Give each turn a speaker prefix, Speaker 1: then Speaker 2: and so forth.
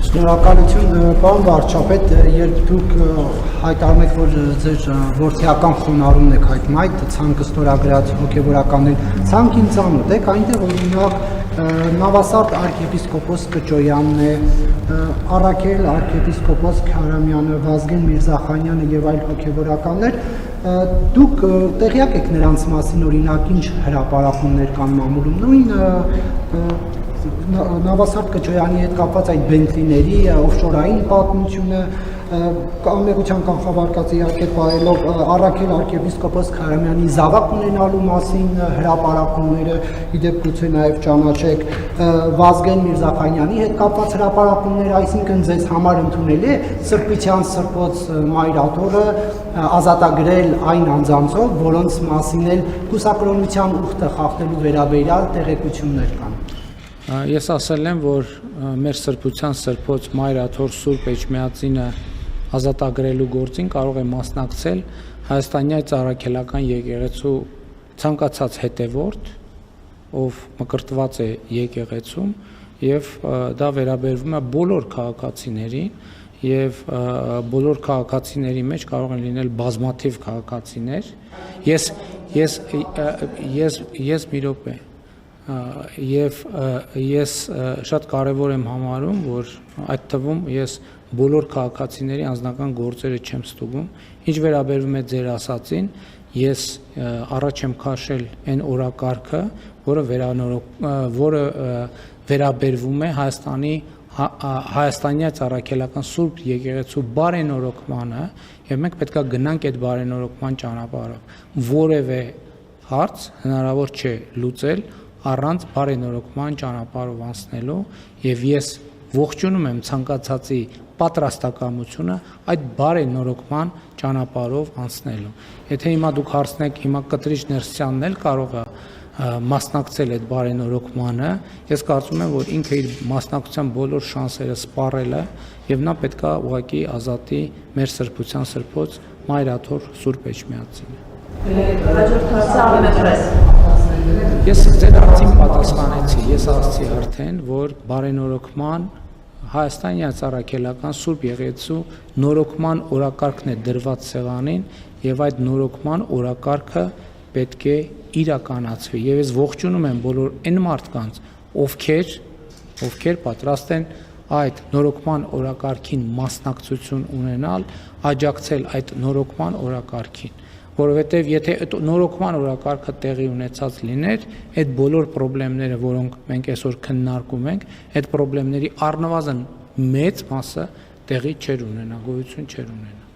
Speaker 1: Շնորհակալություն, պարոն վարչապետ, երբ դուք հայտարարում եք, որ ձեր որդիական խոնարհումն եք հայտնում այդ ցանկը ստորագրած հոգևորականներին, ցանկին ծանոթ եք, այնտեղ օրինակ Նավասարդ arczepiskopos Կճոյանն է, Առաքել arczepiskopos Քարամյանը, Վազգեն Միրզախանյանը եւ այլ հոգևորականներ, դուք տեղյակ եք նրանց մասին, օրինակ ինչ հրապարակումներ կան մամուլում, նույն Նավասարդ Կճոյանի հետ կապված այդ բենթլիների օֆշորային պատմությունը անմեղության կանխավարկած իհարկե պարելով Առաքել arczepiskopos Քարամյանի զավակ ունենալու մասին հրապարակումները, իդեպ գուցե նաև ճանաչեք Վազգեն Միրզախանյանի հետ կապված հրապարակումները, այսինքն ձեզ համար ընդունելի է Սրբիցյան Սրբոց Մայրաթորը ազատագրել այն անձանցով, որոնց մասին էլ կուսակրոնության ուխտը խախտելու վերաբերյալ տեղեկություններ կան։
Speaker 2: Ես ասել եմ, որ մեր Սրբության Սրբոց Մայրաթոր Սուրբ Էջմիածինը ազատագրելու գործին կարող է մասնակցել Հայաստանյա Ծառաքելական եկեղեցու ցանկացած հետևորդ, ով մկրտված է եկեղեցում, եւ դա վերաբերվում է բոլոր քաղաքացիներին, եւ բոլոր քաղաքացիների մեջ կարող են լինել բազմաթիվ քաղաքացիներ։ Ես մի րոպե Եվ ես շատ կարևոր եմ համարում, որ այդ թվում ես բոլոր քաղաքացիների անձնական գործերը չեմ ստուգում, ինչ վերաբերվում է ձեր ասածին, ես առաջ եմ քաշել այն օրակարգը, որը վերաբերվում է Հայաստանյա Ծառաքելական Սուրբ Եկեղեցու բարենորոգմանը, եւ մենք պետք է գնանք այդ բարենորոգման ճանապարհով։ Որևէ հարց հնարավոր չէ լուծել առանց բարենորոգման ճանապարհով անցնելու, եւ ես ողջունում եմ ցանկացածի պատրաստակամությունը այդ բարենորոգման ճանապարհով անցնելու։ Եթե հիմա դուք հարցնեք, հիմա Կտրիչ Ներսյանն էլ կարող է մասնակցել այդ բարենորոգմանը, ես կարծում եմ, որ ինքը իր մասնակցության բոլոր շանսերը սպառել է, եւ նա պետք է ուղղակի ազատի մեր Սրբության Սրբոց Մայրաթոր Սուրբ Էջմիածինը։ Ես ձեր հարցին պատասխանեցի, ես ասացի արդեն, որ բարենորոգման Հայաստանյա Ծառաքելական Սուրբ Եկեղեցու նորոգման օրակարգն է դրված սեղանին եւ այդ նորոգման օրակարգը պետք է իրականացվի եւ ես ողջունում եմ բոլոր այն մարդկանց, ովքեր պատրաստ են այդ նորոգման օրակարգին մասնակցություն ունենալ, աջակցել այդ նորոգման օրակարգին, որովհետև եթե այդ նորոգման օրակարգը տեղի ունեցած լիներ, այդ բոլոր խնդիրները, որոնք մենք այսօր քննարկում ենք, այդ խնդիրների առնվազն մեծ մասը տեղի չէր ունենա, գոյություն չէր ունենա։